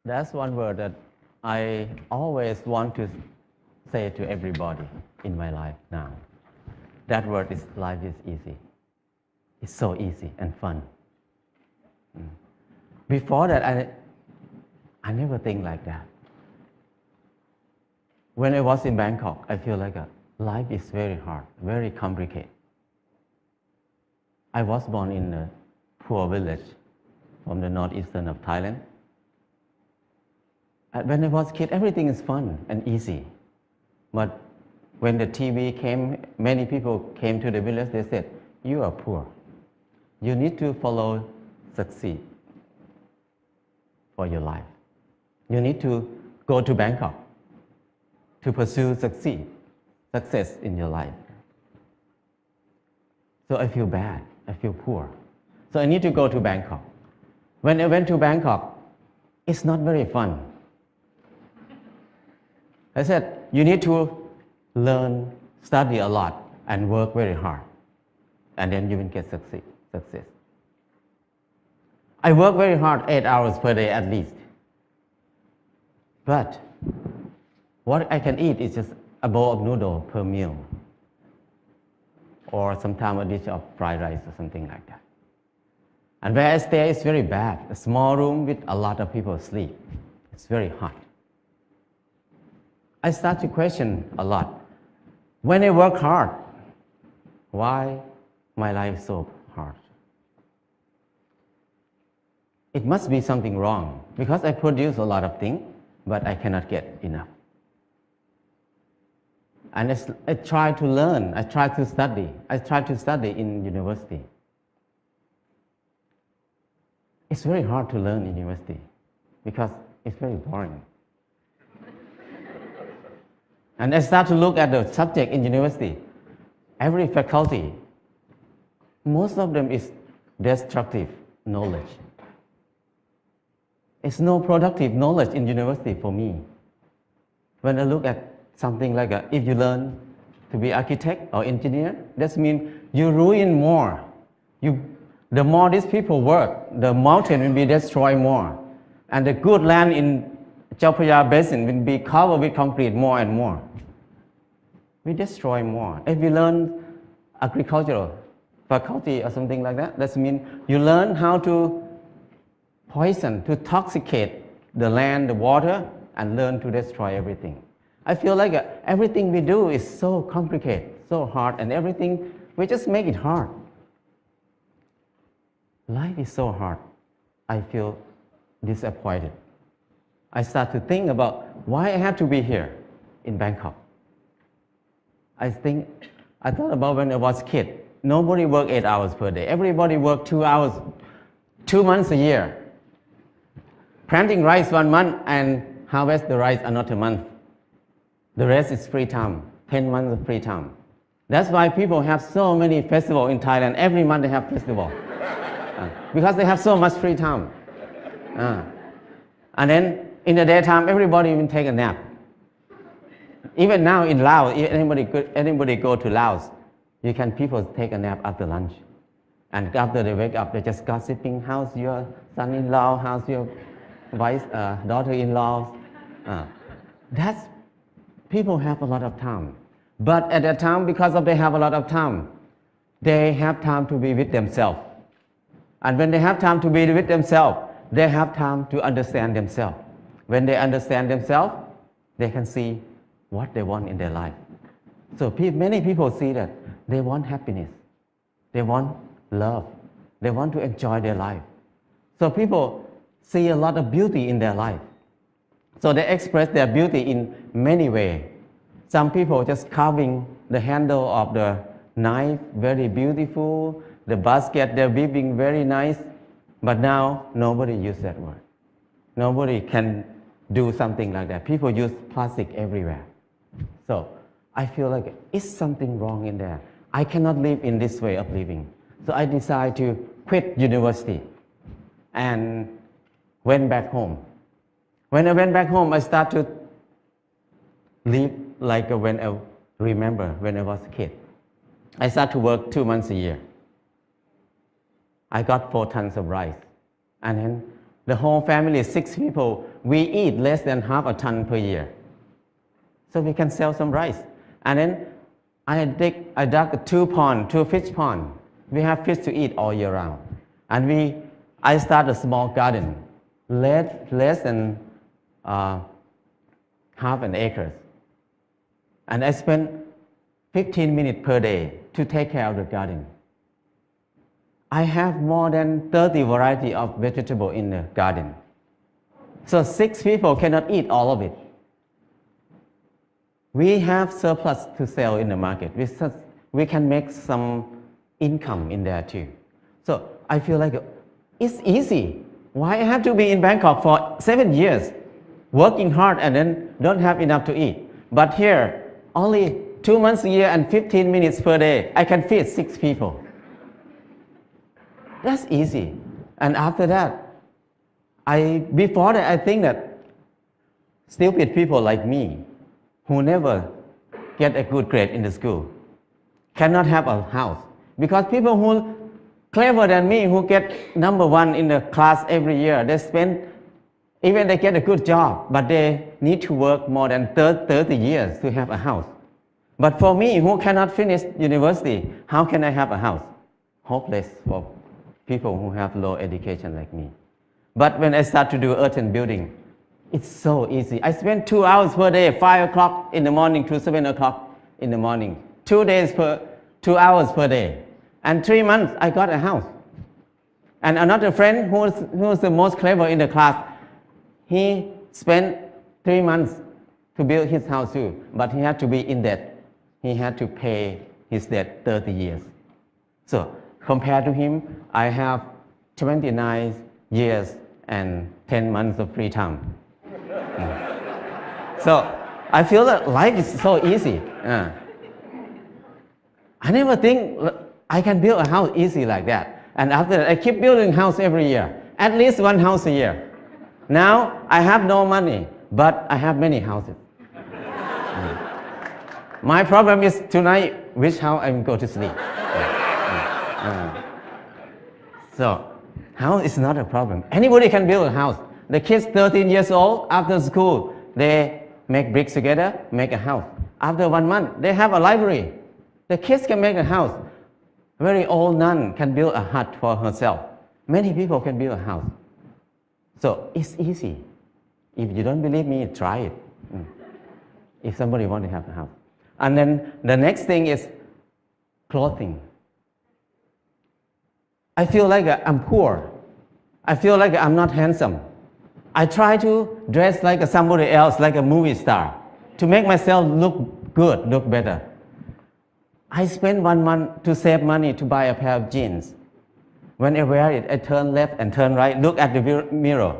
That's one word that I always want to say to everybody in my life now. That word is life is easy. It's so easy and fun. Before that, I never think like that. When I was in Bangkok, I feel like life is very hard, very complicated. I was born in a poor village from the northeastern of Thailand. And when I was a kid, everything is fun and easy. But when the TV came, many people came to the village, they said, "You are poor. You need to follow succeed for your life. You need to go to Bangkok to pursue success in your life." So I feel bad, I feel poor. So I need to go to Bangkok. When I went to Bangkok, it's not very fun. I said, you need to learn, study a lot, and work very hard. And then you will get success. I work very hard, 8 hours per day at least. But what I can eat is just a bowl of noodle per meal. Or sometimes a dish of fried rice or something like that. And where I stay is very bad. A small room with a lot of people sleep. It's very hot. I start to question a lot. When I work hard, why my life is so hard? It must be something wrong because I produce a lot of things, but I cannot get enough. And I try to learn, I try to study. I try to study in university. It's very hard to learn in university because it's very boring. And I start to look at the subject in university. Every faculty, most of them is destructive knowledge. It's no productive knowledge in university for me. When I look at something like if you learn to be architect or engineer, that means you ruin more. The more these people work, the mountain will be destroyed more. And the good land in Chao Phraya Basin will be covered with concrete more and more. We destroy more. If you learn agricultural faculty or something like that, that means you learn how to poison, to toxicate the land, the water, and learn to destroy everything. I feel like everything we do is so complicated, so hard, and everything, we just make it hard. Life is so hard. I feel disappointed. I start to think about why I have to be here in Bangkok. I thought about when I was a kid. Nobody worked 8 hours per day. Everybody worked 2 hours, 2 months a year. Planting rice 1 month and harvest the rice another month. The rest is free time, 10 months of free time. That's why people have so many festivals in Thailand. Every month they have festival. Because they have so much free time. And then in the daytime, everybody will take a nap. Even now in Laos, anybody go to Laos, people take a nap after lunch. And after they wake up, they're just gossiping, how's your son-in-law, how's your daughter-in-law. People have a lot of time. But at that time, because they have a lot of time, they have time to be with themselves. And when they have time to be with themselves, they have time to understand themselves. When they understand themselves, they can see what they want in their life. So many people see that they want happiness. They want love. They want to enjoy their life. So people see a lot of beauty in their life. So they express their beauty in many ways. Some people just carving the handle of the knife, very beautiful. The basket, they're weaving very nice. But now, nobody uses that word. Nobody can do something like that. People use plastic everywhere. So I feel like it's something wrong in there. I cannot live in this way of living. So I decided to quit university and went back home. When I went back home, I started to live like when I remember when I was a kid. I started to work 2 months a year. I got 4 tons of rice. And then The whole family, 6 people, we eat less than half a ton per year. So we can sell some rice. And then I dug 2 ponds, 2 fish ponds. We have fish to eat all year round. And I started a small garden, less than half an acre. And I spent 15 minutes per day to take care of the garden. I have more than 30 varieties of vegetables in the garden. So 6 people cannot eat all of it. We have surplus to sell in the market. We can make some income in there too. So I feel like it's easy. Why I have to be in Bangkok for 7 years, working hard and then don't have enough to eat? But here, only 2 months a year and 15 minutes per day, I can feed 6 people. That's easy. And after that, before that, I think that stupid people like me, who never get a good grade in the school, cannot have a house. Because people who clever than me, who get number 1 in the class every year, even they get a good job, but they need to work more than 30 years to have a house. But for me, who cannot finish university, how can I have a house? Hopeless for people who have low education like me. But when I start to do earth and building, it's so easy. I spend 2 hours per day, 5 o'clock in the morning to 7 o'clock in the morning. 2 hours per day. And 3 months, I got a house. And another friend who was the most clever in the class, he spent 3 months to build his house too, but he had to be in debt. He had to pay his debt 30 years. So compared to him, I have 29 years and 10 months of free time. So I feel that life is so easy. I never think I can build a house easy like that. And after that, I keep building house every year, at least 1 house a year. Now I have no money, but I have many houses. My problem is tonight, which house I'm going to sleep. So house is not a problem. Anybody can build a house. The kids 13 years old, after school, they make bricks together, make a house. After 1 month, they have a library. The kids can make a house. A very old nun can build a hut for herself. Many people can build a house. So it's easy. If you don't believe me, try it. If somebody wants to have a house. And then the next thing is clothing. I feel like I'm poor. I feel like I'm not handsome. I try to dress like somebody else, like a movie star, to make myself look good, look better. I spend 1 month to save money to buy a pair of jeans. When I wear it, I turn left and turn right, look at the mirror.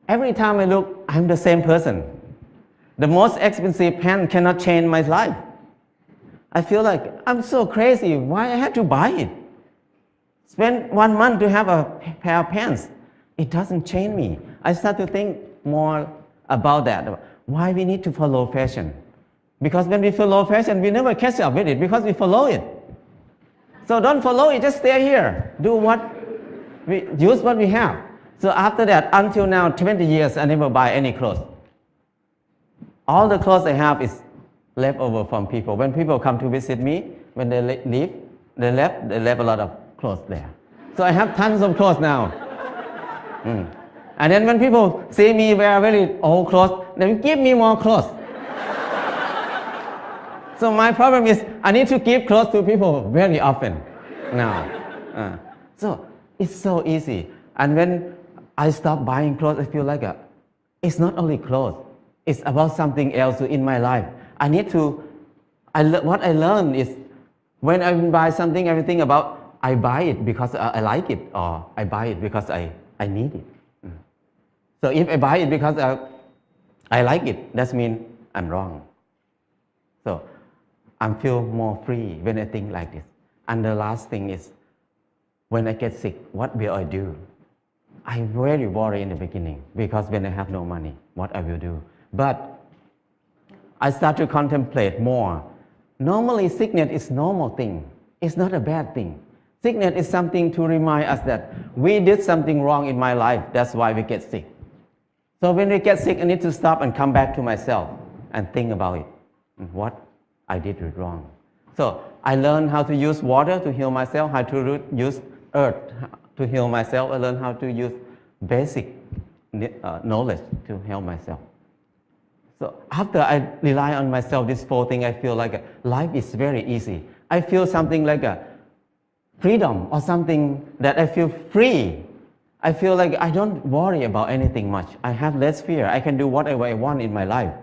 Every time I look, I'm the same person. The most expensive pants cannot change my life. I feel like I'm so crazy. Why I have to buy it? Spend 1 month to have a pair of pants. It doesn't change me. I start to think more about that. Why we need to follow fashion? Because when we follow fashion, we never catch up with it because we follow it. So don't follow it, just stay here. Use what we have. So after that, until now, 20 years, I never buy any clothes. All the clothes I have is left over from people. When people come to visit me, when they leave, they left a lot of clothes there. So I have tons of clothes now. And then when people see me wear very old clothes, they give me more clothes. So my problem is I need to give clothes to people very often now. So it's so easy. And when I stop buying clothes, I feel like it's not only clothes. It's about something else in my life. What I learned is when I buy something, everything about I buy it because I like it, or I buy it because I need it. So if I buy it because I like it, that means I'm wrong. So I feel more free when I think like this. And the last thing is, when I get sick, what will I do? I very worry in the beginning because when I have no money, what I will do. But I start to contemplate more. Normally, sickness is normal thing. It's not a bad thing. Sickness is something to remind us that we did something wrong in my life. That's why we get sick. So when we get sick, I need to stop and come back to myself and think about it. What I did wrong. So I learned how to use water to heal myself, how to use earth to heal myself. I learned how to use basic knowledge to help myself. So after I rely on myself, this 4 things, I feel like life is very easy. I feel something like a freedom or something that I feel free. I feel like I don't worry about anything much. I have less fear. I can do whatever I want in my life.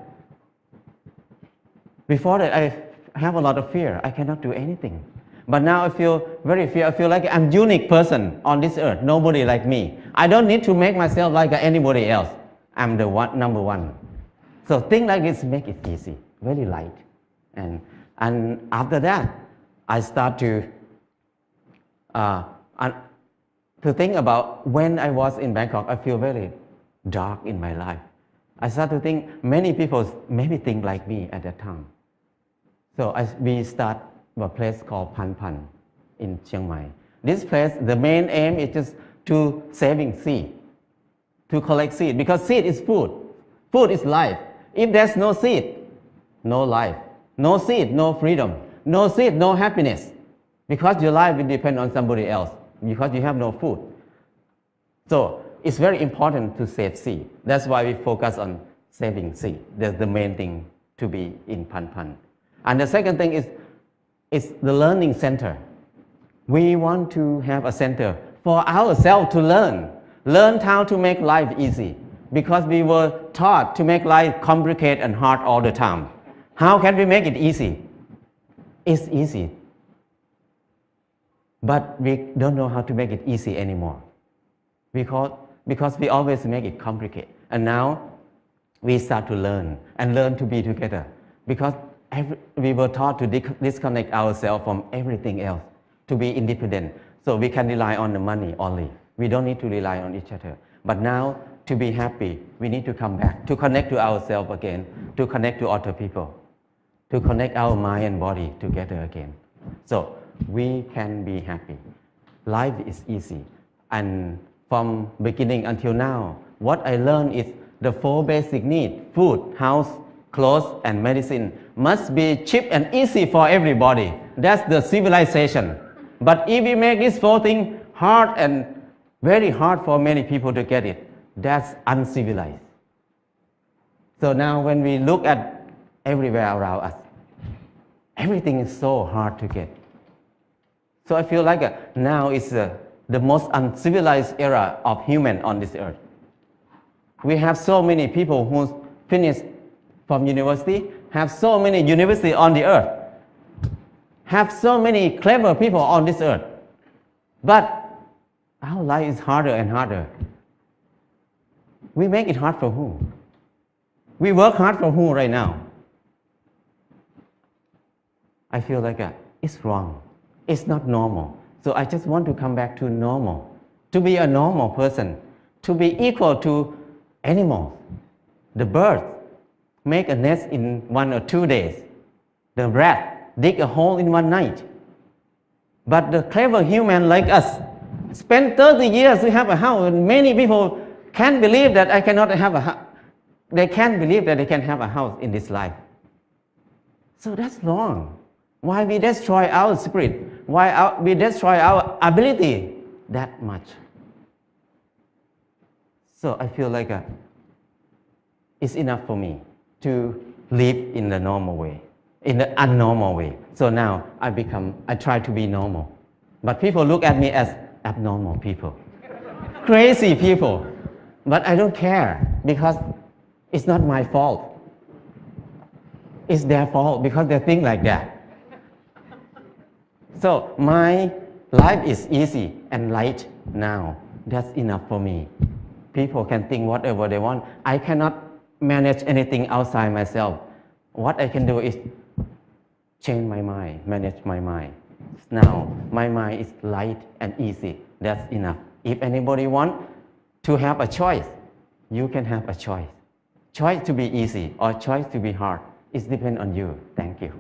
Before that, I have a lot of fear. I cannot do anything. But now I feel very fear. I feel like I'm a unique person on this earth. Nobody like me. I don't need to make myself like anybody else. I'm the number one. So things like this make it easy, very light. And after that, I start to think about when I was in Bangkok, I feel very dark in my life. I start to think many people maybe think like me at that time. So we start a place called Pan Pan in Chiang Mai. This place, the main aim is just to saving seed, to collect seed, because seed is food. Food is life. If there's no seed, no life. No seed, no freedom. No seed, no happiness. Because your life will depend on somebody else, because you have no food. So it's very important to save seed. That's why we focus on saving seed. That's the main thing to be in Pan Pan. And the second thing is the learning center. We want to have a center for ourselves to learn how to make life easy, because we were taught to make life complicated and hard all the time. How can we make it easy? It's easy, but we don't know how to make it easy anymore, because we always make it complicated. And now we start to learn to be together, because we were taught to disconnect ourselves from everything else, to be independent. So we can rely on the money only. We don't need to rely on each other. But now, to be happy, we need to come back, to connect to ourselves again, to connect to other people, to connect our mind and body together again. So we can be happy. Life is easy. And from beginning until now, what I learned is the 4 basic needs: food, house, clothes, and medicine must be cheap and easy for everybody. That's the civilization. But if we make these 4 things hard and very hard for many people to get it, that's uncivilized. So now when we look at everywhere around us, everything is so hard to get. So I feel like now is the most uncivilized era of human on this earth. We have so many people who finished from university, have so many universities on the earth, have so many clever people on this earth. But our life is harder and harder. We make it hard for who? We work hard for who right now? I feel like it's wrong. It's not normal. So I just want to come back to normal, to be a normal person, to be equal to animals. The birds make a nest in 1 or 2 days. The rat dig a hole in 1 night. But the clever human like us spend 30 years to have a house. And many people can't believe that I cannot have a house. They can't believe that they can have a house in this life. So that's wrong. Why we destroy our spirit? Why we destroy our ability that much? So I feel like it's enough for me to live in the normal way, in the unnormal way. So now I try to be normal. But people look at me as abnormal people, crazy people. But I don't care, because it's not my fault. It's their fault because they think like that. So my life is easy and light now. That's enough for me. People can think whatever they want. I cannot manage anything outside myself. What I can do is change my mind, manage my mind. Now my mind is light and easy. That's enough. If anybody wants to have a choice, you can have a choice. Choice to be easy or choice to be hard. It depends on you. Thank you.